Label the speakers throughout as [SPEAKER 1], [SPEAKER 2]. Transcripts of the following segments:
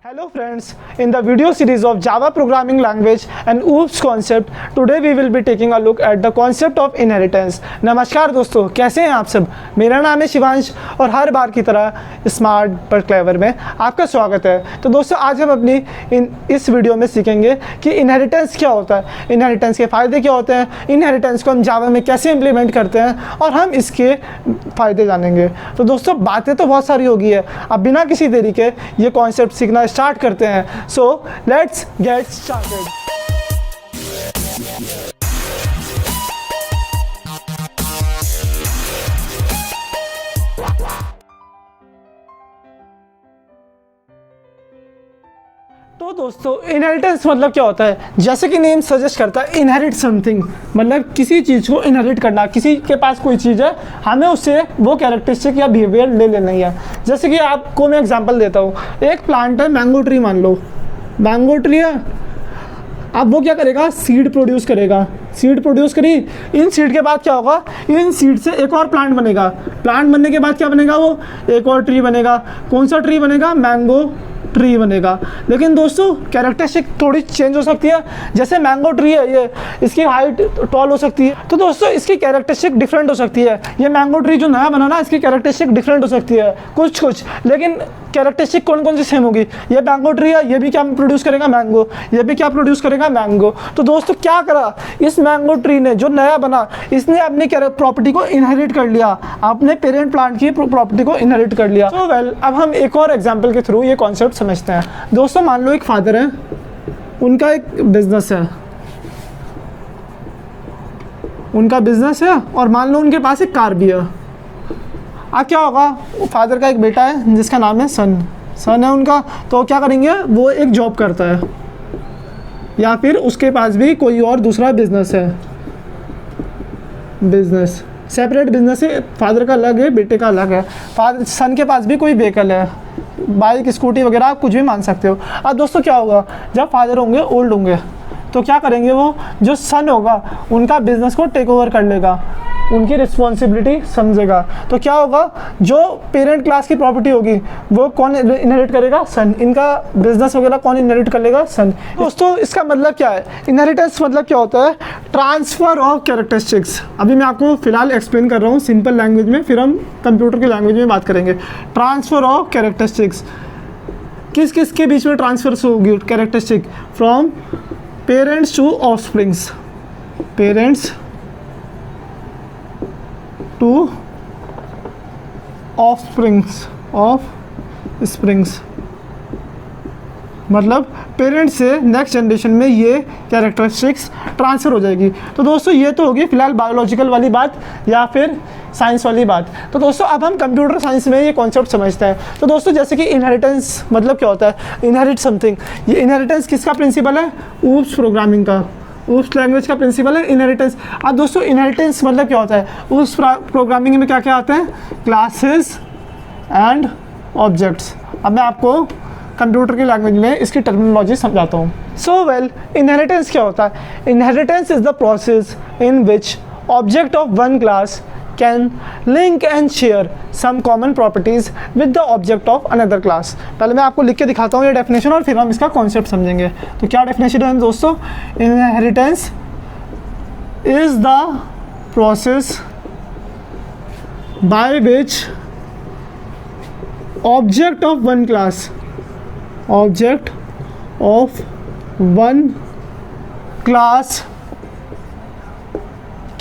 [SPEAKER 1] Hello friends, in the video series of Java programming language and OOPS concept, today we will be taking a look at the concept of inheritance. नमस्कार दोस्तों, कैसे हैं आप सब? मेरा नाम है शिवांश और हर बार की तरह स्मार्ट पर क्लेवर में आपका स्वागत है। तो दोस्तों आज हम अपनी इस वीडियो में सीखेंगे कि इनहेरिटेंस क्या होता है, इनहेरिटेंस के फ़ायदे क्या होते हैं, इनहेरिटेंस को हम जावा में कैसे इम्प्लीमेंट करते हैं और हम इसके फ़ायदे जानेंगे। तो दोस्तों बातें तो बहुत सारी होगी है, अब बिना किसी देरी के ये कॉन्सेप्ट सीखना स्टार्ट करते हैं। So let's get started. तो दोस्तों इनहेरिटेंस मतलब क्या होता है? जैसे कि नेम सजेस्ट करता है, इनहेरिट समथिंग मतलब किसी चीज़ को इनहेरिट करना। किसी के पास कोई चीज़ है, हमें उससे वो कैरेक्टरिस्टिक या बिहेवियर ले लेना ही है। जैसे कि आपको मैं एग्जांपल देता हूँ, एक प्लांट है मैंगो ट्री, मान लो मैंगो ट्री है। अब वो क्या करेगा? सीड प्रोड्यूस करेगा। सीड प्रोड्यूस करी, इन सीड के बाद क्या होगा? इन सीड से एक और प्लांट बनेगा। प्लांट बनने के बाद क्या बनेगा? वो एक और ट्री बनेगा। कौन सा ट्री बनेगा? मैंगो ट्री बनेगा। लेकिन दोस्तों कैरेक्टरिस्टिक थोड़ी चेंज हो सकती है। जैसे मैंगो ट्री है, ये इसकी हाइट टॉल हो सकती है, तो दोस्तों इसकी कैरेक्टरिस्टिक डिफरेंट हो सकती है। ये मैंगो ट्री जो नया बना ना, इसकी कैरेक्टरिस्टिक डिफरेंट हो सकती है कुछ, लेकिन कैरेक्टरिस्टिक कौन कौन सी सेम होगी? ये मैंगो ट्री है, ये भी क्या प्रोड्यूस करेगा? मैंगो। ये भी क्या प्रोड्यूस करेगा? मैंगो। तो दोस्तों क्या करा इस मैंगो ट्री ने, जो नया बना, इसने अपनी प्रॉपर्टी को इनहेरिट कर लिया, अपने पेरेंट प्लांट की प्रॉपर्टी को इनहेरिट कर लिया। तो वेल, अब हम एक और एग्जाम्पल के थ्रू ये कॉन्सेप्ट समझते हैं। दोस्तों मान लो एक फादर है, उनका एक बिजनेस है, और मान लो उनके पास एक कार भी है। अब क्या होगा? फादर का एक बेटा है जिसका नाम है सन है उनका। तो क्या करेंगे? वो एक जॉब करता है या फिर उसके पास भी कोई और दूसरा बिजनेस है, सेपरेट बिजनेस है। फादर का अलग है, बेटे का अलग है। सन के पास भी कोई व्हीकल है, बाइक, स्कूटी वगैरह, आप कुछ भी मान सकते हो। अब दोस्तों क्या होगा? जब फादर होंगे ओल्ड होंगे तो क्या करेंगे? वो जो सन होगा उनका बिजनेस को टेक ओवर कर लेगा, उनकी रिस्पॉन्सिबिलिटी समझेगा। तो क्या होगा? जो पेरेंट क्लास की प्रॉपर्टी होगी वो कौन इनहेरिट करेगा? सन। इनका बिजनेस वगैरह कौन इनहेरिट कर लेगा? सन। दोस्तों इसका मतलब क्या है? इनहेरिटेंस मतलब क्या होता है? Transfer of characteristics. अभी मैं आपको फिलहाल एक्सप्लेन कर रहा हूँ सिंपल लैंग्वेज में, फिर हम कंप्यूटर की लैंग्वेज में बात करेंगे। ट्रांसफ़र ऑफ कैरेक्टरिस्टिक्स किस किस के बीच में ट्रांसफ़र होगी characteristic? From parents to offsprings, parents to offsprings, मतलब पेरेंट्स से नेक्स्ट जनरेशन में ये कैरेक्टरिस्टिक्स ट्रांसफ़र हो जाएगी। तो दोस्तों ये तो होगी फिलहाल बायोलॉजिकल वाली बात या फिर साइंस वाली बात। तो दोस्तों अब हम कंप्यूटर साइंस में ये कॉन्सेप्ट समझते हैं। तो दोस्तों जैसे कि इनहेरिटेंस मतलब क्या होता है? Inherit something. ये इनहेरिटेंस किसका प्रिंसिपल है? OOPS प्रोग्रामिंग का, OOPS लैंग्वेज का प्रिंसिपल है इनहेरिटेंस। अब दोस्तों इनहेरिटेंस मतलब क्या होता है? OOPS प्रोग्रामिंग में क्या क्या आते हैं? Classes and objects. अब मैं आपको कंप्यूटर की लैंग्वेज में इसकी टर्मिनोलॉजी समझाता हूँ। सो वेल, इनहेरिटेंस क्या होता है? Inheritance is the process in which object of one class can link and share some common properties with the object of another class. पहले मैं आपको लिख के दिखाता हूँ ये डेफिनेशन और फिर हम इसका कॉन्सेप्ट समझेंगे। तो क्या डेफिनेशन है दोस्तों? Inheritance is the process by which object of one class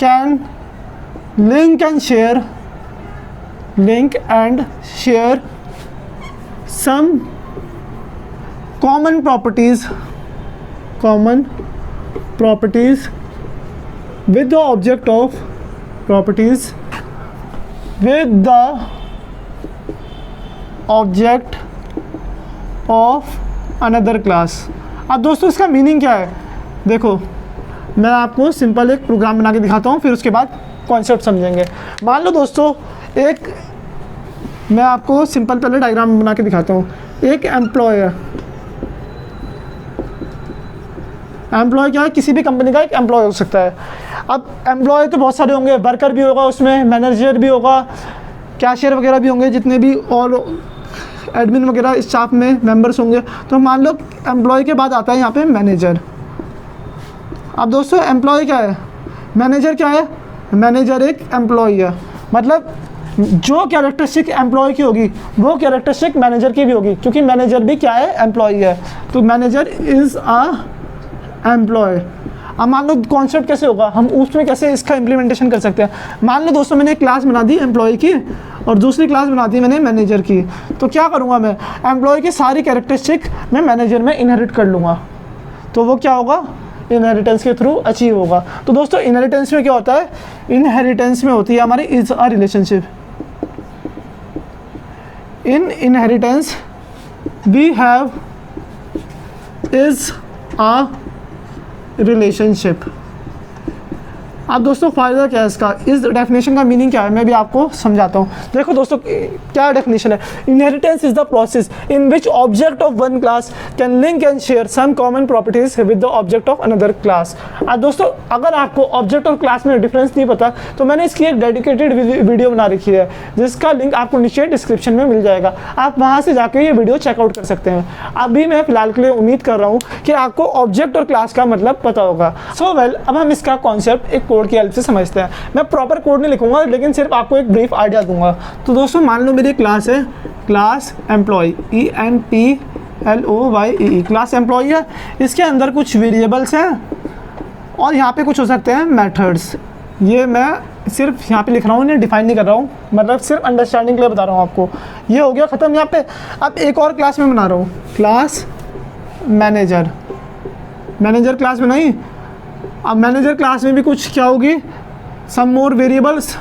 [SPEAKER 1] can link and share some common properties with the object of another class। अब दोस्तों इसका मीनिंग क्या है? देखो मैं आपको सिंपल एक प्रोग्राम बना के दिखाता हूँ, फिर उसके बाद कॉन्सेप्ट समझेंगे। मान लो दोस्तों मैं आपको सिंपल पहले डायग्राम बना के दिखाता हूँ। एक एम्प्लॉय है, एम्प्लॉय क्या है? किसी भी कंपनी का एक एम्प्लॉय हो सकता है। अब एम्प्लॉय तो बहुत सारे होंगे, वर्कर भी होगा उसमें, मैनेजर भी होगा, कैशियर वगैरह भी होंगे, जितने भी और एडमिन वगैरह स्टाफ में मेंबर्स होंगे। तो मान लो एम्प्लॉय के बाद आता है यहाँ पे मैनेजर। अब दोस्तों एम्प्लॉय क्या है, मैनेजर क्या है, मैनेजर एक एम्प्लॉय है। मतलब जो कैरेक्टरिस्टिक एम्प्लॉय की होगी वो कैरेक्टरिस्टिक मैनेजर की भी होगी, क्योंकि मैनेजर भी क्या है, एम्प्लॉय है। तो मैनेजर इज़ अ एम्प्लॉय। अब मान लो कॉन्सेप्ट कैसे होगा, हम उसमें कैसे इसका इम्प्लीमेंटेशन कर सकते हैं। मान लो दोस्तों मैंने एक क्लास बना दी एम्प्लॉय की और दूसरी क्लास बना दी मैंने मैनेजर की। तो क्या करूँगा मैं, एम्प्लॉय की सारी कैरेक्टरिस्टिक मैं मैनेजर में इनहेरिट कर लूँगा। तो वो क्या होगा, इनहेरिटेंस के थ्रू अचीव होगा। तो दोस्तों इनहेरिटेंस में क्या होता है, इनहेरिटेंस में होती है हमारी is a relationship. In inheritance we have is a relationship. अब दोस्तों फ़ायदा क्या है इसका, इस डेफिनेशन का मीनिंग क्या है, मैं भी आपको समझाता हूँ। देखो दोस्तों क्या डेफिनेशन है, inheritance is the process in which object of one class can link and share some common properties with the object of another class. अब दोस्तों अगर आपको ऑब्जेक्ट और क्लास में डिफरेंस नहीं पता तो मैंने इसकी एक डेडिकेटेड वीडियो बना रखी है, जिसका लिंक आपको नीचे डिस्क्रिप्शन में मिल जाएगा। आप वहाँ से जाकर ये वीडियो चेकआउट कर सकते हैं। अभी मैं फिलहाल के लिए उम्मीद कर रहा हूँ कि आपको ऑब्जेक्ट और क्लास का मतलब पता होगा। सो वेल, अब हम इसका कॉन्सेप्ट एक कोड की हेल्प से समझते हैं। मैं प्रॉपर कोड नहीं लिखूंगा, लेकिन सिर्फ आपको एक ब्रीफ आइडिया दूंगा। तो दोस्तों मान लो मेरी क्लास है, class employ, EMPLOYE, class employ है। इसके अंदर कुछ वेरिएबल्स हैं और यहाँ पे कुछ हो सकते हैं मेथड्स। ये मैं सिर्फ यहाँ पे लिख रहा हूँ, इन्हें डिफाइन नहीं कर रहा हूँ, मतलब सिर्फ अंडरस्टैंडिंग के लिए बता रहा हूँ आपको। ये हो गया ख़त्म यहाँ पे। अब एक और क्लास में बना रहा हूँ, क्लास मैनेजर। मैनेजर क्लास में नहीं, अब मैनेजर क्लास में भी कुछ क्या होगी, सम मोर वेरिएबल्स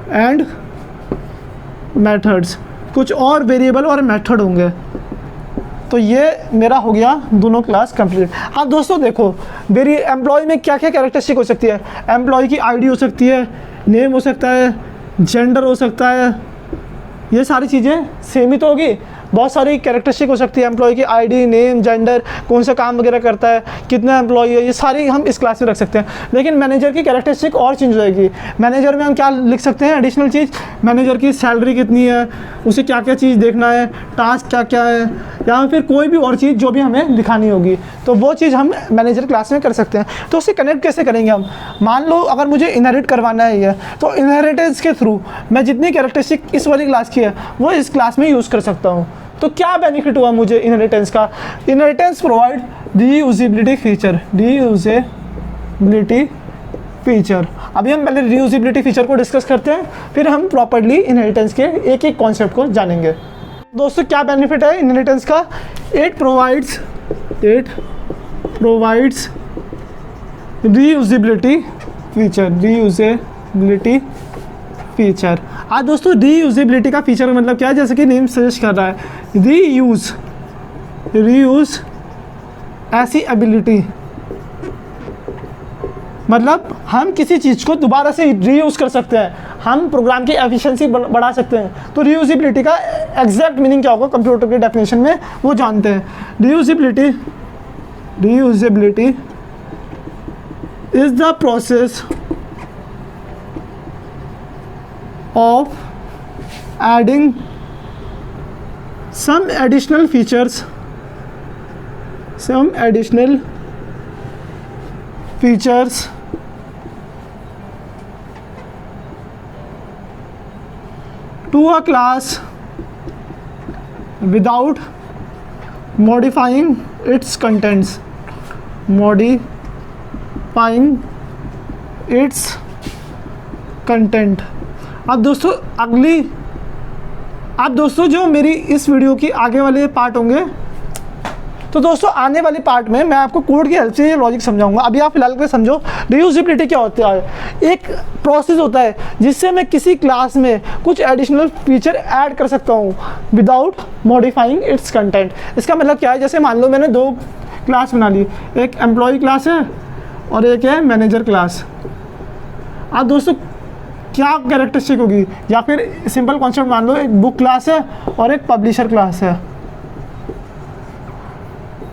[SPEAKER 1] एंड मेथड्स, कुछ और वेरिएबल और मेथड होंगे। तो ये मेरा हो गया दोनों क्लास कंप्लीट। अब दोस्तों देखो मेरी एम्प्लॉय में क्या क्या कैरेक्टरिस्टिक हो सकती है। एम्प्लॉय की आईडी हो सकती है, नेम हो सकता है, जेंडर हो सकता है, ये सारी चीज़ें सेम ही तो होगी। बहुत सारी कैरेक्टरिस्टिक हो सकती है एम्प्लॉय की, आईडी, नेम, जेंडर, कौन सा काम वगैरह करता है, कितना एम्प्लॉय है, ये सारी हम इस क्लास में रख सकते हैं। लेकिन मैनेजर की कैरेक्टरिस्टिक और चेंज हो जाएगी। मैनेजर में हम क्या लिख सकते हैं, एडिशनल चीज़, मैनेजर की सैलरी कितनी है, उसे क्या क्या चीज़ देखना है, टास्क क्या क्या है, या फिर कोई भी और चीज़ जो भी हमें दिखानी होगी, तो वो चीज़ हम मैनेजर क्लास में कर सकते हैं। तो उसे कनेक्ट कैसे करेंगे हम, मान लो अगर मुझे इनहेरिट करवाना है ये, तो इनहेरिटेंस के थ्रू मैं जितनी कैरेक्टरिस्टिक इस वाली क्लास की है वो इस क्लास में यूज़ कर सकता हूँ। तो क्या बेनिफिट हुआ मुझे इनहेरिटेंस का, inheritance provide reusability feature, reusability feature. अभी हम पहले रीयूजेबिलिटी फीचर को डिस्कस करते हैं, फिर हम प्रॉपर्ली इनहेरिटेंस के एक एक कॉन्सेप्ट को जानेंगे। दोस्तों क्या बेनिफिट है इनहेरिटेंस का, इट प्रोवाइड्स रीयूजेबिलिटी फीचर। आज दोस्तों रीयूजेबिलिटी का फीचर मतलब क्या है, जैसे कि नेम सजेस्ट कर रहा है, रीयूज ऐसी एबिलिटी, मतलब हम किसी चीज़ को दोबारा से रीयूज़ कर सकते हैं, हम प्रोग्राम की एफिशिएंसी बढ़ा सकते हैं। तो रीयूजेबिलिटी का एग्जैक्ट मीनिंग क्या होगा कंप्यूटर की डेफिनेशन में वो जानते हैं। Reusability is the process of adding some additional features to a class without modifying its contents, अब दोस्तों जो मेरी इस वीडियो की आगे वाले पार्ट होंगे, तो दोस्तों आने वाले पार्ट में मैं आपको कोड की हेल्प से ये लॉजिक समझाऊंगा। अभी आप फिलहाल के समझो रीयूजेबिलिटी क्या होता है। एक प्रोसेस होता है जिससे मैं किसी क्लास में कुछ एडिशनल फीचर ऐड कर सकता हूँ विदाउट मॉडिफाइंग इट्स कंटेंट। इसका मतलब क्या है, जैसे मान लो मैंने दो क्लास बना ली, एक एम्प्लॉय क्लास है और एक है मैनेजर क्लास। अब दोस्तों क्या कैरेक्टरिस्टिक होगी, या फिर सिंपल कॉन्सेप्ट मान लो एक बुक क्लास है और एक पब्लिशर क्लास है।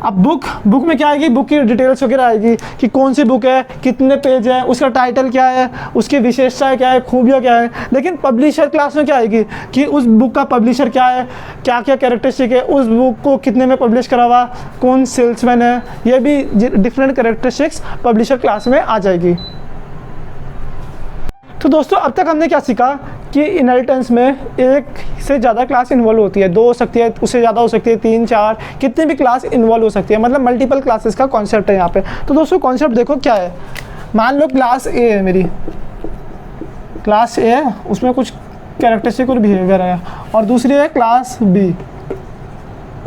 [SPEAKER 1] अब बुक में क्या आएगी, बुक की डिटेल्स वगैरह आएगी कि कौन सी बुक है, कितने पेज है, उसका टाइटल क्या है, उसकी विशेषताएं क्या है, खूबियाँ क्या है। लेकिन पब्लिशर क्लास में क्या आएगी कि उस बुक का पब्लिशर क्या है, क्या क्या कैरेक्टरिस्टिक है, उस बुक को कितने में पब्लिश करा हुआ, कौन सेल्समैन है, ये भी डिफरेंट कैरेक्टरिस्टिक्स पब्लिशर क्लास में आ जाएगी। तो दोस्तों अब तक हमने क्या सीखा कि इनहेरिटेंस में एक से ज़्यादा क्लास इन्वॉल्व होती है, 2 हो सकती है, उससे ज़्यादा हो सकती है, 3 4 कितनी भी क्लास इन्वॉल्व हो सकती है, मतलब मल्टीपल क्लासेस का कॉन्सेप्ट है यहाँ पे। तो दोस्तों कॉन्सेप्ट देखो क्या है, मान लो क्लास ए है, मेरी क्लास ए है, उसमें कुछ कैरेक्टरिस्टिक और बिहेवियर है, और दूसरी है क्लास बी।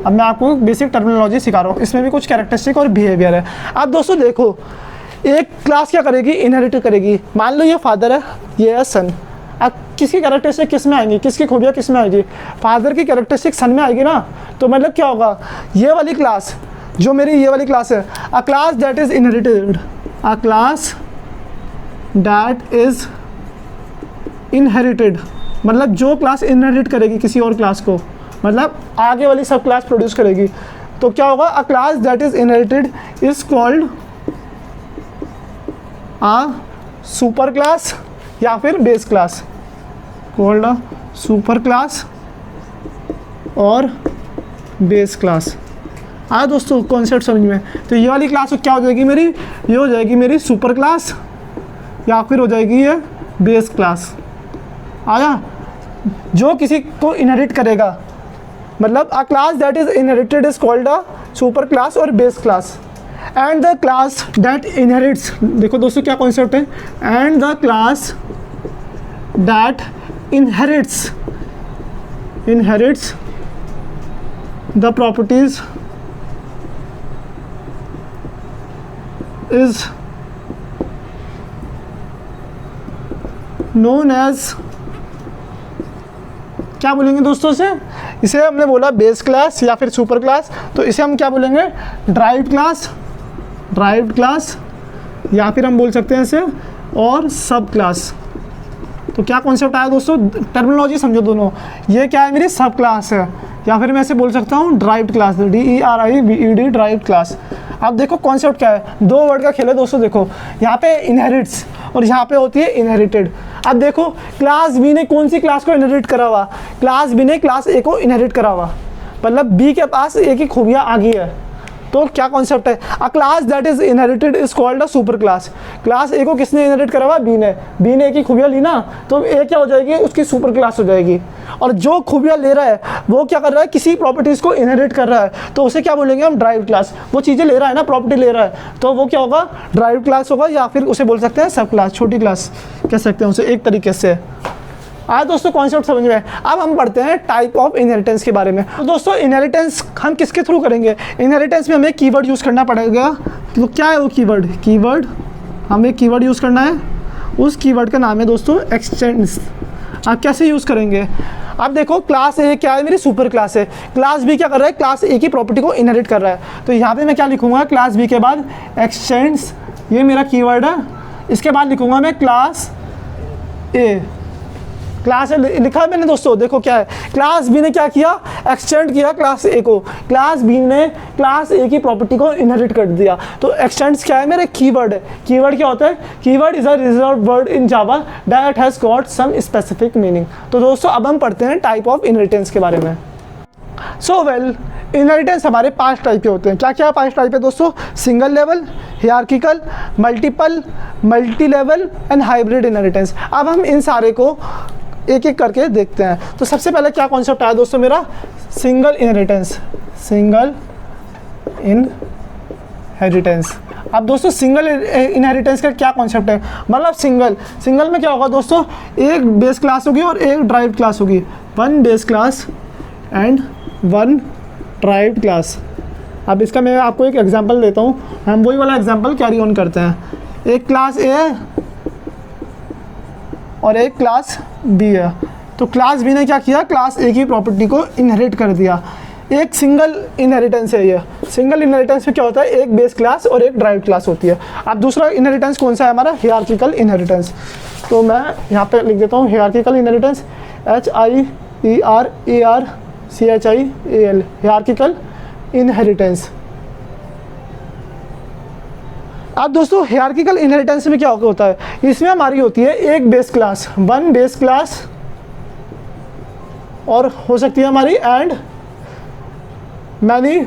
[SPEAKER 1] अब मैं आपको बेसिक टर्मिनोलॉजी सिखा रहा हूँ, इसमें भी कुछ कैरेक्टरिस्टिक और बिहेवियर है। अब दोस्तों देखो, एक क्लास क्या करेगी, इनहेरिट करेगी। मान लो ये फादर है, ये है सन। अब किसकी कैरेक्टरिस्टिक किस में आएंगी, किसकी खूबियाँ किस में आएगी, फादर की कैरेक्टरिस्टिक सन में आएगी ना। तो मतलब क्या होगा, ये वाली क्लास जो मेरी ये वाली क्लास है, अ class that is inherited, a class that is inherited, मतलब जो क्लास इनहेरिट करेगी किसी और क्लास को, मतलब आगे वाली सब क्लास प्रोड्यूस करेगी। तो क्या होगा, a class that is inherited is called a super class या फिर base class, called a super class और बेस क्लास। आया दोस्तों कॉन्सेप्ट समझ में। तो ये वाली क्लास क्या हो जाएगी मेरी, ये हो जाएगी मेरी सुपर क्लास या फिर हो जाएगी ये बेस क्लास। आया, जो किसी को इनहेरिट करेगा, मतलब a class that is inherited is called a super class और base class. And the class that inherits, देखो दोस्तों क्या कॉन्सेप्ट है, and the class that inherits the properties is known as, क्या बोलेंगे दोस्तों इसे हमने बोला बेस क्लास या फिर सुपर क्लास, तो इसे हम क्या बोलेंगे, ड्राइव्ड क्लास या फिर हम बोल सकते हैं इसे और सब क्लास। तो क्या कॉन्सेप्ट आया दोस्तों, टर्मिनोलॉजी समझो दोनों। ये क्या है, मेरी सब क्लास है, या फिर मैं इसे बोल सकता हूँ derived class, DERIVED derived class. अब देखो कॉन्सेप्ट क्या है, 2 वर्ड का खेल है दोस्तों। देखो यहाँ पे इनहेरिट्स और यहाँ पे होती है इनहेरिटेड। अब देखो क्लास बी ने कौन सी क्लास को इनहेरिट करा हुआ, क्लास बी ने क्लास ए को इनहेरिट करा हुआ, मतलब बी के पास ए की खूबियाँ आ गई है। तो क्या कॉन्सेप्ट है, अ class that is inherited is called a super class. Class ए को किसने इनहेरिट करा हुआ, बी ने ए की खूबियाँ ली ना, तो ए क्या हो जाएगी, उसकी सुपर क्लास हो जाएगी। और जो खूबियाँ ले रहा है वो क्या कर रहा है, किसी प्रॉपर्टीज़ को इनहेरिट कर रहा है, तो उसे क्या बोलेंगे हम, ड्राइव्ड क्लास। वो चीज़ें ले रहा है ना, प्रॉपर्टी ले रहा है, तो वो क्या होगा, ड्राइव्ड क्लास होगा, या फिर उसे बोल सकते हैं सब क्लास, छोटी क्लास कह सकते हैं उसे एक तरीके से। आज दोस्तों कॉन्सेप्ट समझ में। अब हम पढ़ते हैं टाइप ऑफ इनहेरिटेंस के बारे में। तो दोस्तों इनहेरिटेंस हम किसके थ्रू करेंगे, इनहेरिटेंस में हमें कीवर्ड यूज़ करना पड़ेगा। तो क्या है वो कीवर्ड हमें कीवर्ड यूज़ करना है, उस कीवर्ड का नाम है दोस्तों एक्सटेंड्स। आप कैसे यूज़ करेंगे, अब देखो क्लास ए क्या है, मेरी सुपर क्लास है, क्लास बी क्या कर रहा है, क्लास ए की प्रॉपर्टी को इनहेरिट कर रहा है। तो यहाँ पे मैं क्या लिखूंगा, क्लास बी के बाद एक्सटेंड्स, ये मेरा कीवर्ड है। इसके बाद लिखूंगा मैं क्लास ए, क्लास ए लिखा है मैंने दोस्तों। देखो क्या है, क्लास बी ने क्या किया, एक्सटेंड किया क्लास ए को, क्लास बी ने क्लास ए की प्रॉपर्टी को इनहेरिट कर दिया। तो एक्सटेंड्स क्या है, मेरे कीवर्ड है। कीवर्ड क्या होता है, keyword is a reserve word in Java that has got some specific meaning. तो दोस्तों अब हम पढ़ते हैं टाइप ऑफ इनहेरिटेंस के बारे में। सो वेल, इनहेरिटेंस हमारे 5 टाइप के होते हैं। क्या क्या 5 टाइप है दोस्तों, single level, hierarchical, multiple, multi level and hybrid inheritance. अब हम इन सारे को एक एक करके देखते हैं। तो सबसे पहले क्या कॉन्सेप्ट आया दोस्तों मेरा, सिंगल इनहेरिटेंस। अब दोस्तों सिंगल इनहेरिटेंस का क्या कॉन्सेप्ट है, मतलब सिंगल में क्या होगा दोस्तों, एक बेस क्लास होगी और एक ड्राइव्ड क्लास होगी, 1 base class and 1 derived class. अब इसका मैं आपको एक एग्जांपल देता हूँ, हम वही वाला एग्जांपल कैरी ऑन करते हैं। एक क्लास ए है और एक क्लास बी है। तो क्लास बी ने क्या किया, क्लास ए की प्रॉपर्टी को इनहेरिट कर दिया। एक सिंगल इनहेरिटेंस है ये। सिंगल इनहेरिटेंस में क्या होता है, एक बेस क्लास और एक ड्राइव्ड क्लास होती है। अब दूसरा इनहेरिटेंस कौन सा है हमारा, हियरार्किकल इनहेरिटेंस। तो मैं यहाँ पे लिख देता हूँ hierarchical inheritance, HIERARCHIAL, hierarchical inheritance. अब दोस्तों हायरार्किकल इनहेरिटेंस में क्या होता है, इसमें हमारी होती है एक base class, one base class, और हो सकती है हमारी and many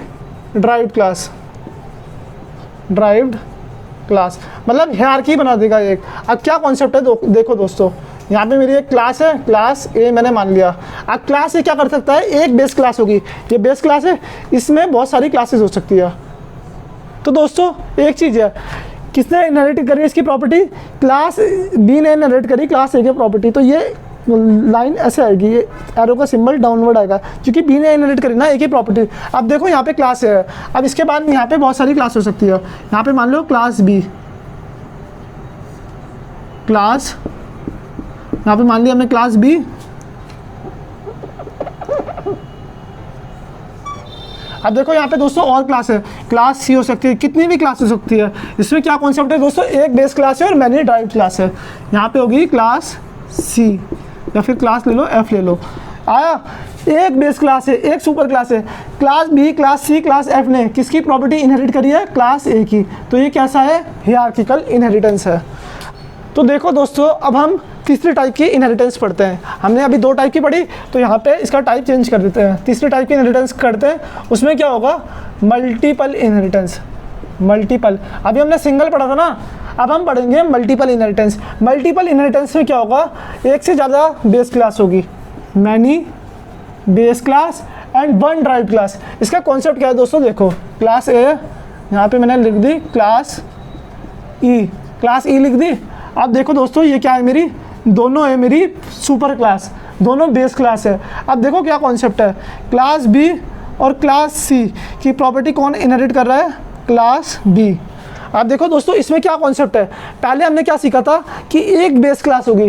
[SPEAKER 1] derived class, derived class मतलब हायरार्की बना देगा एक। अब क्या कॉन्सेप्ट है देखो दोस्तों, यहाँ पे मेरी एक क्लास है, क्लास ए मैंने मान लिया। अब क्लास ए क्या कर सकता है, एक बेस क्लास होगी, ये बेस क्लास है, इसमें बहुत सारी क्लासेस हो सकती है। तो दोस्तों एक चीज़ है, किसने इनहेरिट करी इसकी प्रॉपर्टी, क्लास बी ने इनहेरिट करी क्लास ए की प्रॉपर्टी। तो ये लाइन ऐसे आएगी, ये एरो का सिंबल डाउनवर्ड आएगा क्योंकि बी ने इनहेरिट करी ना एक ही प्रॉपर्टी। अब देखो यहाँ पे क्लास है, अब इसके बाद यहाँ पे बहुत सारी क्लास हो सकती है। यहाँ पे मान लो क्लास बी, क्लास, यहाँ पे मान लिया हमने क्लास बी, अब देखो यहाँ पे दोस्तों और क्लास है, क्लास सी हो सकती है, कितनी भी क्लास हो सकती है। इसमें क्या कॉन्सेप्ट है दोस्तों, एक बेस क्लास है और मैनी ड्राइव्ड क्लास है। यहाँ पे होगी क्लास सी या फिर क्लास ले लो एफ ले लो, आया, एक बेस क्लास है, एक सुपर क्लास है। Class B, class C, class F ने किसकी प्रॉपर्टी इनहेरिट करी है, क्लास ए की। तो ये कैसा है, हायरार्किकल इनहेरिटेंस है। तो देखो दोस्तों अब हम तीसरे टाइप की इनहेरिटेंस पढ़ते हैं। हमने अभी दो टाइप की पढ़ी, तो यहाँ पे इसका टाइप चेंज कर देते हैं, तीसरे टाइप की इनहेरिटेंस करते हैं। उसमें क्या होगा, मल्टीपल इनहेरिटेंस। मल्टीपल, अभी हमने सिंगल पढ़ा था ना, अब हम पढ़ेंगे मल्टीपल इनहेरिटेंस। मल्टीपल इनहेरिटेंस में क्या होगा, एक से ज़्यादा बेस क्लास होगी, many base class and one derived class. इसका कॉन्सेप्ट क्या है दोस्तों, देखो क्लास ए, यहाँ पे मैंने लिख दी क्लास ई, क्लास ई लिख दी। अब देखो दोस्तों ये क्या है, मेरी दोनों है मेरी सुपर क्लास, दोनों बेस क्लास है। अब देखो क्या कॉन्सेप्ट है, क्लास बी और क्लास सी की प्रॉपर्टी कौन इनहेरिट कर रहा है, क्लास बी। अब देखो दोस्तों इसमें क्या कॉन्सेप्ट है, पहले हमने क्या सीखा था कि एक बेस क्लास होगी,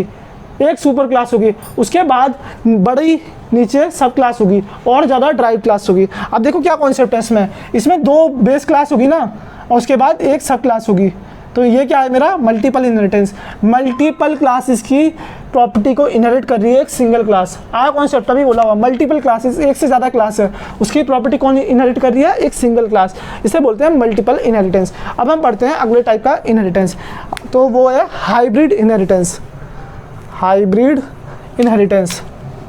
[SPEAKER 1] एक सुपर क्लास होगी, उसके बाद बड़ी नीचे सब क्लास होगी और ज़्यादा ड्राइव क्लास होगी। अब देखो क्या कॉन्सेप्ट है इसमें दो बेस क्लास होगी ना और उसके बाद एक सब क्लास होगी। तो ये क्या है मेरा मल्टीपल इनहेरिटेंस। मल्टीपल क्लास इसकी प्रॉपर्टी को इनहेरिट कर रही है एक सिंगल क्लास। आया कॉन्सेप्ट, अभी बोला हुआ मल्टीपल क्लासेस, एक से ज़्यादा क्लास है, उसकी प्रॉपर्टी कौन इनहेरिट कर रही है, एक सिंगल क्लास। इसे बोलते हैं मल्टीपल इनहेरिटेंस। अब हम पढ़ते हैं अगले टाइप का इनहेरिटेंस, तो वो है हाइब्रिड इनहेरिटेंस। हाइब्रिड इनहेरिटेंस,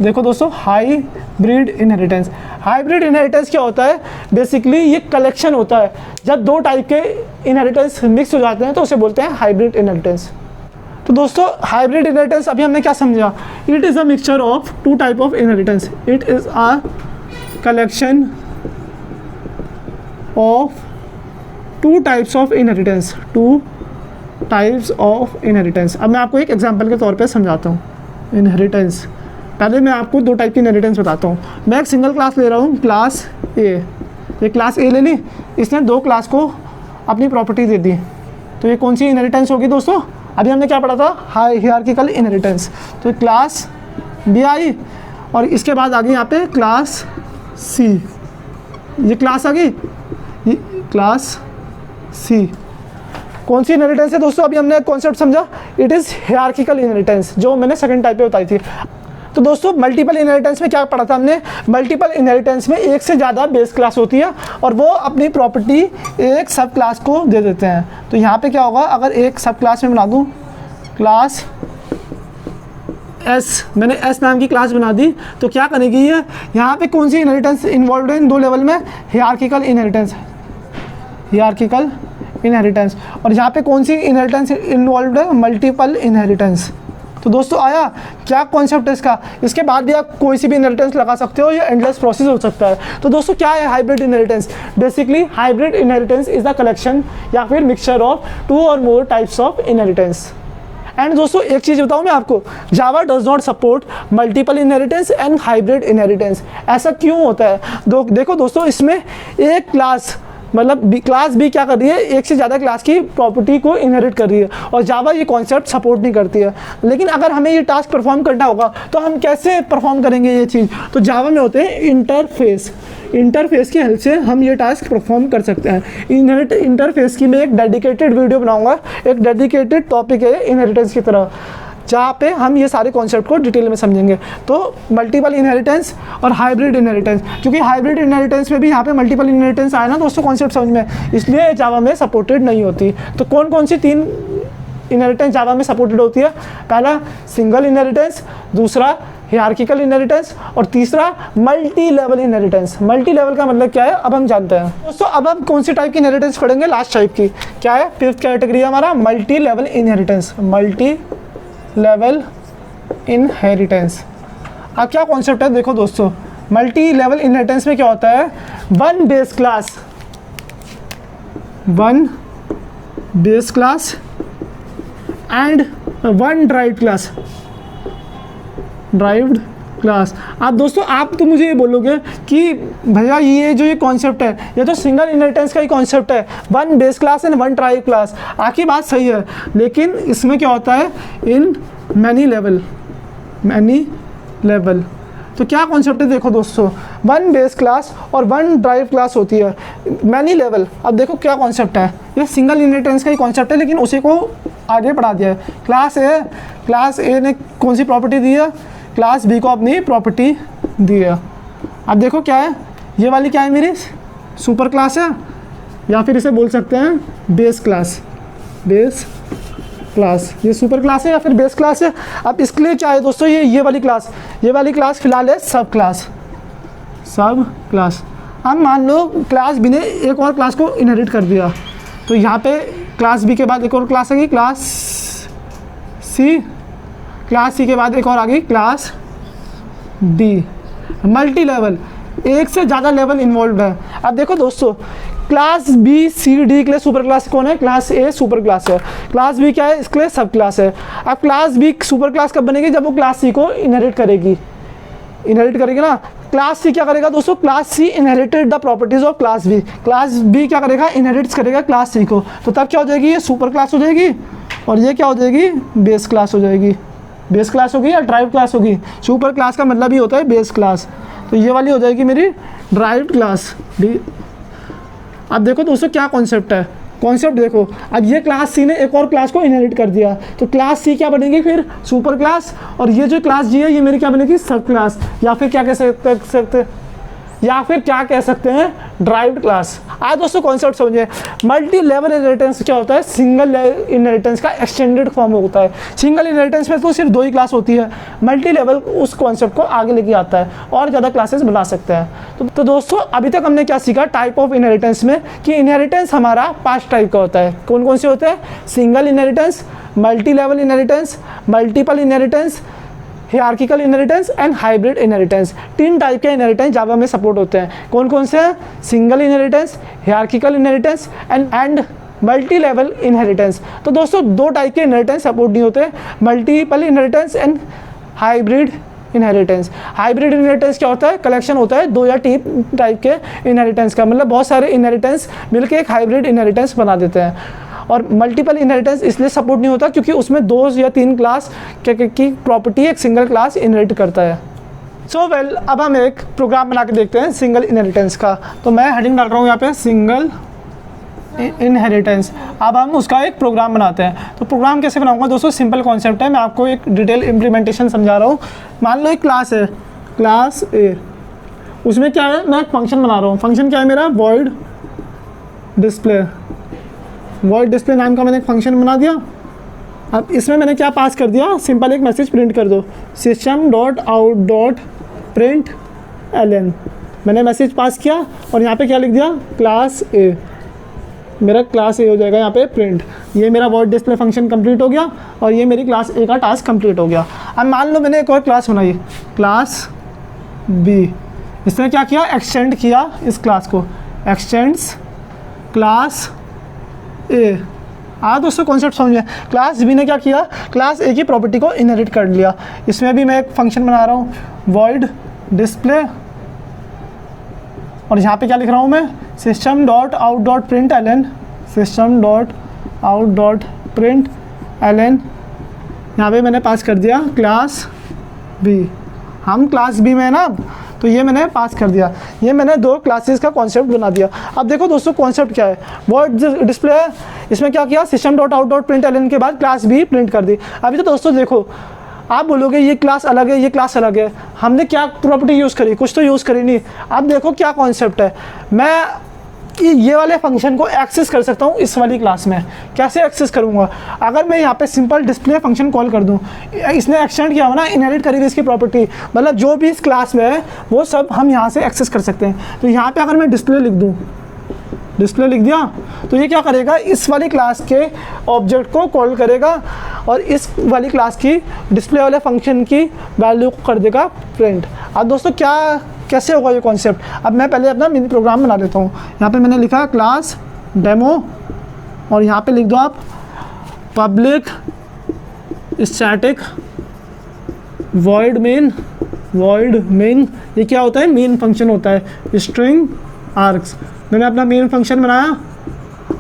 [SPEAKER 1] देखो दोस्तों हाइब्रिड इनहेरिटेंस। हाइब्रिड इनहेरिटेंस क्या होता है, बेसिकली ये कलेक्शन होता है, जब दो टाइप के इनहेरिटेंस मिक्स हो जाते हैं तो उसे बोलते हैं हाइब्रिड इनहेरिटेंस। तो दोस्तों हाइब्रिड इनहेरिटेंस अभी हमने क्या समझा, it is a mixture of two type of inheritance. It is a collection of two types of inheritance, two types of inheritance. अब मैं आपको एक एग्जांपल के तौर पे समझाता हूँ इनहेरिटेंस। पहले मैं आपको दो टाइप की इनहेरिटेंस बताता हूँ। मैं एक सिंगल क्लास ले रहा हूँ, क्लास ए, ये क्लास ए ले ली, इसने दो क्लास को अपनी प्रॉपर्टी दे दी, तो ये कौन सी इनहेरिटेंस होगी दोस्तों, अभी हमने क्या पढ़ा था, हायरार्किकल इनहेरिटेंस। तो क्लास बी आई और इसके बाद आ गई यहाँ पे क्लास सी, ये क्लास आ गई, ये क्लास सी। कौन सी इनहेरिटेंस है दोस्तों, अभी हमने कॉन्सेप्ट समझा, इट इज़ हायरार्किकल इनहेरिटेंस, जो मैंने सेकंड टाइप पे बताई थी। तो दोस्तों मल्टीपल इनहेरिटेंस में क्या पढ़ा था हमने, मल्टीपल इनहेरिटेंस में एक से ज़्यादा बेस क्लास होती है और वो अपनी प्रॉपर्टी एक सब क्लास को दे देते हैं। तो यहाँ पे क्या होगा, अगर एक सब क्लास में बना दूँ क्लास एस, मैंने एस नाम की क्लास बना दी, तो क्या करेगी ये, यहाँ पे कौन सी इनहेरिटेंस इन्वॉल्व है इन दो लेवल में, हायरार्किकल इनहेरिटेंस, हायरार्किकल इनहेरिटेंस। और यहाँ पे कौन सी इनहेरिटेंस इन्वॉल्व है, मल्टीपल इनहेरिटेंस। तो दोस्तों आया क्या कॉन्सेप्ट है इसका, इसके बाद भी आप कोई सी भी इनहेरिटेंस लगा सकते हो, ये एंडलेस प्रोसेस हो सकता है। तो दोस्तों क्या है hybrid inheritance, basically hybrid inheritance is the collection या फिर मिक्सचर ऑफ टू और more types of inheritance. And दोस्तों एक चीज़ बताऊँ मैं आपको, Java does not support multiple inheritance and hybrid inheritance. ऐसा क्यों होता है, देखो दोस्तों इसमें एक क्लास मतलब क्लास बी क्या कर रही है, एक से ज़्यादा क्लास की प्रॉपर्टी को इनहेरिट कर रही है और जावा ये कॉन्सेप्ट सपोर्ट नहीं करती है। लेकिन अगर हमें ये टास्क परफॉर्म करना होगा तो हम कैसे परफॉर्म करेंगे ये चीज़, तो जावा में होते हैं इंटरफेस, इंटरफेस की हेल्प से हम ये टास्क परफॉर्म कर सकते हैं। इंटरफेस की मैं एक डेडिकेटेड वीडियो बनाऊंगा, एक डेडिकेटेड टॉपिक है इनहेरिटेंस की तरह। जहाँ पे हम ये सारे कॉन्सेप्ट को डिटेल में समझेंगे। तो मल्टीपल इनहेरिटेंस और हाइब्रिड इनहेरिटेंस, क्योंकि हाइब्रिड इनहेरिटेंस में भी यहाँ पे मल्टीपल इनहेरिटेंस आया ना दोस्तों कॉन्सेप्ट समझ में, इसलिए जावा में सपोर्टेड नहीं होती। तो कौन कौन सी 3 इनहेरिटेंस जावा में सपोर्टेड होती है? पहला सिंगल इनहेरिटेंस, दूसरा हियरार्किकल इनहेरिटेंस और तीसरा multi level inheritance. Multi level का मतलब क्या है अब हम जानते हैं दोस्तों। अब हम कौन सी टाइप की इनहेरिटेंस पढ़ेंगे? लास्ट टाइप की। क्या है? 5th कैटेगरी है हमारा multi level inheritance. Multi level inheritance. अब क्या कॉन्सेप्ट है देखो दोस्तों, मल्टी लेवल इनहेरिटेंस में क्या होता है? One base class and one derived class. आप दोस्तों आप तो मुझे ये बोलोगे कि भैया ये कॉन्सेप्ट है ये तो सिंगल इनहेरिटेंस का ही कॉन्सेप्ट है, one base class and one derived class. आपकी बात सही है, लेकिन इसमें क्या होता है? In many level. तो क्या कॉन्सेप्ट है देखो दोस्तों, वन बेस क्लास और वन ड्राइव क्लास होती है। मैनी लेवल, अब देखो क्या कॉन्सेप्ट है, ये सिंगल इनहेरिटेंस का ही कॉन्सेप्ट है, लेकिन उसी को आगे बढ़ा दिया है। क्लास ए ने कौन सी प्रॉपर्टी दी है? क्लास बी को अपनी प्रॉपर्टी दी है। अब देखो क्या है, ये वाली क्या है? मेरी सुपर क्लास है, या फिर इसे बोल सकते हैं बेस क्लास। ये सुपर क्लास है या फिर बेस क्लास है। अब इसके लिए क्या है दोस्तों, ये वाली क्लास फिलहाल है सब क्लास। अब मान लो क्लास बी ने एक और क्लास को इनहेरिट कर दिया, तो यहाँ पे क्लास बी के बाद एक और क्लास आ गई क्लास सी के बाद एक और आ गई क्लास डी। मल्टी लेवल, एक से ज़्यादा लेवल इन्वॉल्व है। अब देखो दोस्तों, क्लास बी सी डी के लिए सुपर क्लास कौन है? क्लास ए सुपर क्लास है, क्लास बी क्या है? इसके लिए सब क्लास है। अब क्लास बी सुपर क्लास कब बनेगी? जब वो क्लास सी को इनहेरिट करेगी ना। क्लास सी क्या करेगा दोस्तों? Class C inherited the properties of class B क्या करेगा? इनहेरिट्स करेगा क्लास सी को। तो तब क्या हो जाएगी? ये सुपर क्लास हो जाएगी और ये क्या हो जाएगी? बेस क्लास हो जाएगी। बेस क्लास होगी या ड्राइव क्लास होगी? सुपर क्लास का मतलब ही होता है बेस क्लास, तो ये वाली हो जाएगी मेरी ड्राइव क्लास डी। अब देखो दोस्तों क्या कॉन्सेप्ट है, कॉन्सेप्ट देखो। अब ये क्लास सी ने एक और क्लास को इनहेरिट कर दिया, तो क्लास सी क्या बनेगी फिर? सुपर क्लास, और ये जो क्लास जी है ये मेरी क्या बनेगी? सब क्लास, या फिर क्या कह सकते हैं ड्राइव्ड क्लास। आज दोस्तों कॉन्सेप्ट समझिए, मल्टी लेवल इनहेरिटेंस क्या होता है? सिंगल इनहेरिटेंस का एक्सटेंडेड फॉर्म होता है। सिंगल इनहेरिटेंस में तो सिर्फ 2 ही क्लास होती है, मल्टी लेवल उस कॉन्सेप्ट को आगे लेके आता है और ज़्यादा क्लासेस बना सकते हैं। तो दोस्तों अभी तक हमने क्या सीखा टाइप ऑफ इनहेरिटेंस में, कि इनहेरिटेंस हमारा 5 टाइप का होता है। कौन कौन से होते हैं? Single inheritance, multi level inheritance, multiple inheritance, hierarchical inheritance and hybrid inheritance. 3 type के इनहेरिटेंस जावा में सपोर्ट होते हैं। कौन कौन से हैं? Single inheritance, hierarchical inheritance and multi level inheritance. तो दोस्तों 2 टाइप के इनहेरिटेंस सपोर्ट नहीं होते, multiple inheritance and hybrid inheritance. Hybrid inheritance क्या होता है? कलेक्शन होता है 2 या 3 टाइप के इनहेरिटेंस का, मतलब बहुत सारे इनहेरिटेंस मिलकर एक हाइब्रिड इनहेरिटेंस बना देते हैं। और मल्टीपल इनहेरिटेंस इसलिए सपोर्ट नहीं होता क्योंकि उसमें 2 या 3 क्लास की प्रॉपर्टी एक सिंगल क्लास इनहेरिट करता है। अब हम एक प्रोग्राम बना के देखते हैं सिंगल इनहेरिटेंस का। तो मैं हेडिंग डाल रहा हूँ यहाँ पे सिंगल इनहेरिटेंस। अब हम उसका एक प्रोग्राम बनाते हैं। तो प्रोग्राम कैसे बनाऊंगा दोस्तों? सिंपल कॉन्सेप्ट है, मैं आपको एक डिटेल इम्प्लीमेंटेशन समझा रहा हूँ। मान लो एक क्लास है, क्लास ए, उसमें क्या है? मैं एक फंक्शन बना रहा हूँ। फंक्शन क्या है मेरा? वॉइड डिस्प्ले नाम का मैंने एक फंक्शन बना दिया। अब इसमें मैंने क्या पास कर दिया? सिंपल एक मैसेज प्रिंट कर दो, system.out.println। मैंने मैसेज पास किया और यहाँ पे क्या लिख दिया? क्लास ए। मेरा क्लास ए हो जाएगा यहाँ पे प्रिंट। ये मेरा वॉइड डिस्प्ले फंक्शन कंप्लीट हो गया और ये मेरी क्लास ए का टास्क कंप्लीट हो गया। अब मान लो मैंने एक और क्लास बनाई, क्लास बी। इसमें क्या किया? एक्सटेंड किया इस क्लास को, एक्सटेंड्स क्लास ए। दोस्तों कॉन्सेप्ट समझिए। क्लास बी ने क्या किया? क्लास ए की प्रॉपर्टी को इनहेरिट कर लिया। इसमें भी मैं एक फंक्शन बना रहा हूँ, वॉइड डिस्प्ले, और यहाँ पे क्या लिख रहा हूँ मैं? system.out.println। यहाँ पे मैंने पास कर दिया क्लास बी। हम क्लास बी में है ना, तो ये मैंने पास कर दिया। ये मैंने 2 क्लासेस का कॉन्सेप्ट बना दिया। अब देखो दोस्तों कॉन्सेप्ट क्या है, वॉइड डिस्प्ले है, इसमें क्या किया, system dot out dot print LN के बाद क्लास भी प्रिंट कर दी। अभी तो दोस्तों देखो, आप बोलोगे ये क्लास अलग है, ये क्लास अलग है, हमने क्या प्रॉपर्टी यूज़ करी, कुछ तो यूज़ करी नहीं। अब देखो क्या कॉन्सेप्ट है, मैं कि ये वाले फंक्शन को एक्सेस कर सकता हूँ इस वाली क्लास में। कैसे एक्सेस करूँगा, अगर मैं यहाँ पे सिंपल डिस्प्ले फंक्शन कॉल कर दूँ, इसने एक्सटेंड किया हुआ ना, इनहेरिट करेगी इसकी प्रॉपर्टी, मतलब जो भी इस क्लास में है वो सब हम यहाँ से एक्सेस कर सकते हैं। तो यहाँ पे अगर मैं डिस्प्ले लिख दूँ, डिस्प्ले लिख दिया, तो ये क्या करेगा, इस वाली क्लास के ऑब्जेक्ट को कॉल करेगा और इस वाली क्लास की डिस्प्ले वाले फंक्शन की वैल्यू को कर देगा प्रिंट। अब दोस्तों कैसे होगा ये कॉन्सेप्ट, अब मैं पहले अपना मिनी प्रोग्राम बना लेता हूँ। यहाँ पे मैंने लिखा क्लास डेमो और यहाँ पे लिख दो आप पब्लिक स्टैटिक वॉइड मेन। ये क्या होता है, मेन फंक्शन होता है, स्ट्रिंग आर्क्स। मैंने अपना मेन फंक्शन बनाया।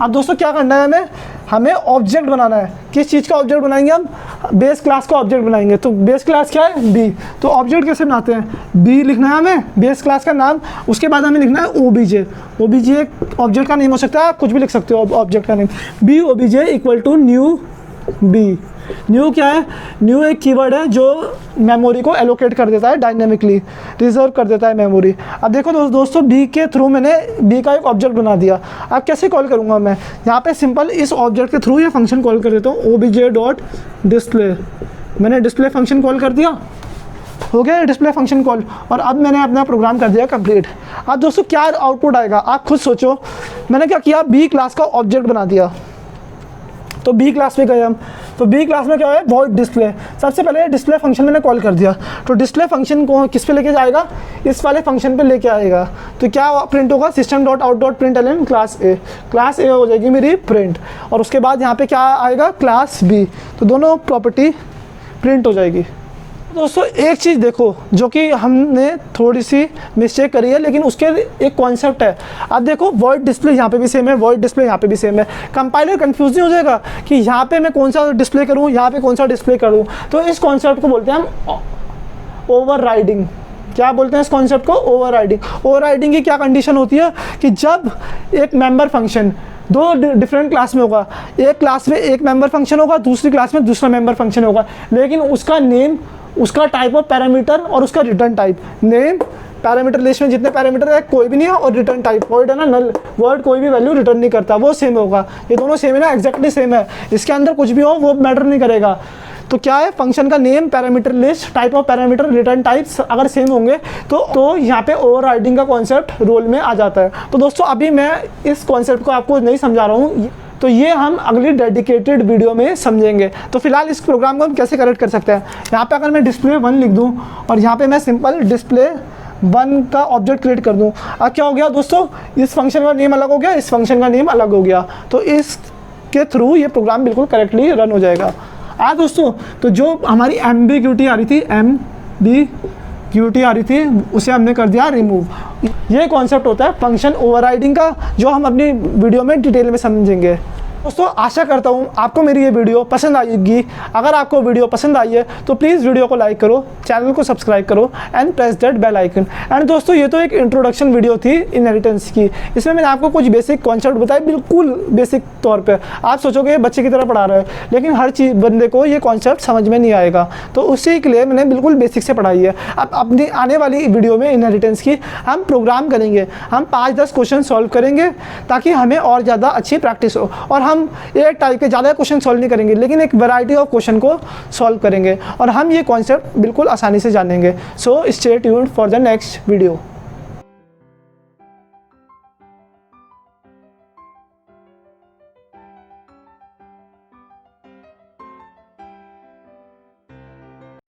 [SPEAKER 1] अब दोस्तों क्या करना है, हमें ऑब्जेक्ट बनाना है। किस चीज़ का ऑब्जेक्ट बनाएंगे हम, बेस क्लास का ऑब्जेक्ट बनाएंगे। तो बेस क्लास क्या है, बी। तो ऑब्जेक्ट कैसे बनाते हैं, बी लिखना है हमें, बेस क्लास का नाम, उसके बाद हमें लिखना है ओबीजे। ओबीजे एक ऑब्जेक्ट का नेम हो सकता है, आप कुछ भी लिख सकते हो ऑब्जेक्ट का name, B OBJ equal to new B. New क्या है, न्यू एक कीवर्ड है जो मेमोरी को एलोकेट कर देता है, डायनेमिकली रिजर्व कर देता है मेमोरी। अब देखो दोस्तों बी के थ्रू मैंने बी का एक ऑब्जेक्ट बना दिया। अब कैसे कॉल करूँगा मैं, यहाँ पे सिंपल इस ऑब्जेक्ट के थ्रू ये फंक्शन कॉल कर देता हूँ, ओबीजे डॉट डिस्प्ले। मैंने डिस्प्ले फंक्शन कॉल कर दिया, हो गया डिस्प्ले फंक्शन कॉल, और अब मैंने अपना प्रोग्राम कर दिया कंप्लीट। अब दोस्तों क्या आउटपुट आएगा, आप खुद सोचो। मैंने क्या किया, बी क्लास का ऑब्जेक्ट बना दिया, तो बी क्लास में गए हम, तो बी क्लास में क्या है, वॉइड डिस्प्ले। सबसे पहले डिस्प्ले फंक्शन मैंने कॉल कर दिया, तो डिस्प्ले फंक्शन को किस पे लेके जाएगा, इस वाले फंक्शन पे लेके आएगा। तो क्या प्रिंट होगा, system dot out dot print LN class A हो जाएगी मेरी प्रिंट, और उसके बाद यहाँ पे क्या आएगा, क्लास बी। तो दोनों प्रॉपर्टी प्रिंट हो जाएगी। दोस्तों एक चीज़ देखो जो कि हमने थोड़ी सी मिस्टेक करी है, लेकिन उसके एक कॉन्सेप्ट है। अब देखो वॉइड डिस्प्ले यहाँ पे भी सेम है, वॉइड डिस्प्ले यहाँ पे भी सेम है। कंपाइलर कंफ्यूज नहीं हो जाएगा कि यहाँ पे मैं कौन सा डिस्प्ले करूँ, यहाँ पे कौन सा डिस्प्ले करूँ। तो इस कॉन्सेप्ट को बोलते हैं हम ओवरराइडिंग। क्या बोलते हैं इस कॉन्सेप्ट को, ओवरराइडिंग। ओवरराइडिंग की क्या कंडीशन होती है कि जब एक मेंबर फंक्शन 2 डिफरेंट क्लास में होगा, एक क्लास में एक मेंबर फंक्शन होगा, दूसरी क्लास में दूसरा मेंबर फंक्शन होगा, लेकिन उसका नेम, उसका टाइप ऑफ पैरामीटर और उसका return type, name parameter list में जितने पैरामीटर है कोई भी नहीं है, और रिटर्न टाइप वॉइड है ना, नल वर्ड कोई भी वैल्यू रिटर्न नहीं करता, वो सेम होगा। ये दोनों सेम है ना, एग्जैक्टली सेम है, इसके अंदर कुछ भी हो वो मैटर नहीं करेगा। तो क्या है, फंक्शन का name, parameter list, type of parameter, return types अगर सेम होंगे तो यहाँ पे ओवरराइडिंग का कॉन्सेप्ट रोल में आ जाता है। तो दोस्तों अभी मैं इस कॉन्सेप्ट को आपको नहीं समझा रहा हूँ, तो ये हम अगली डेडिकेटेड वीडियो में समझेंगे। तो फिलहाल इस प्रोग्राम को हम कैसे करेक्ट कर सकते हैं, यहाँ पे अगर मैं डिस्प्ले 1 लिख दूँ और यहाँ पे मैं सिंपल डिस्प्ले 1 का ऑब्जेक्ट क्रिएट कर दूँ। अब क्या हो गया दोस्तों, इस फंक्शन का नेम अलग हो गया, इस फंक्शन का नेम अलग हो गया, तो इसके थ्रू ये प्रोग्राम बिल्कुल करेक्टली रन हो जाएगा। दोस्तों तो जो हमारी एम्बिग्यूटी आ रही थी, उसे हमने कर दिया रिमूव। ये कॉन्सेप्ट होता है फंक्शन ओवरराइडिंग का, जो हम अपनी वीडियो में डिटेल में समझेंगे। दोस्तों आशा करता हूँ आपको मेरी ये वीडियो पसंद आएगी। अगर आपको वीडियो पसंद आई है तो प्लीज़ वीडियो को लाइक करो, चैनल को सब्सक्राइब करो and press that bell icon. And दोस्तों ये तो एक इंट्रोडक्शन वीडियो थी इनहेरिटेंस की, इसमें मैंने आपको कुछ बेसिक कॉन्सेप्ट बताए, बिल्कुल बेसिक तौर पे। आप सोचोगे बच्चे की तरह पढ़ा रहा है, लेकिन हर चीज़ बंदे को ये कॉन्सेप्ट समझ में नहीं आएगा, तो उसी के लिए मैंने बिल्कुल बेसिक से पढ़ाई है। अब अपनी आने वाली वीडियो में इनहेरिटेंस की हम प्रोग्राम करेंगे, हम 5-10 क्वेश्चन सॉल्व करेंगे ताकि हमें और ज़्यादा अच्छी प्रैक्टिस हो। और हम एक टाइप के ज़्यादा क्वेश्चन सॉल्व नहीं करेंगे, लेकिन एक वैरायटी ऑफ क्वेश्चन को सॉल्व करेंगे और हम ये कॉन्सेप्ट बिल्कुल आसानी से जानेंगे। So stay tuned for the next video.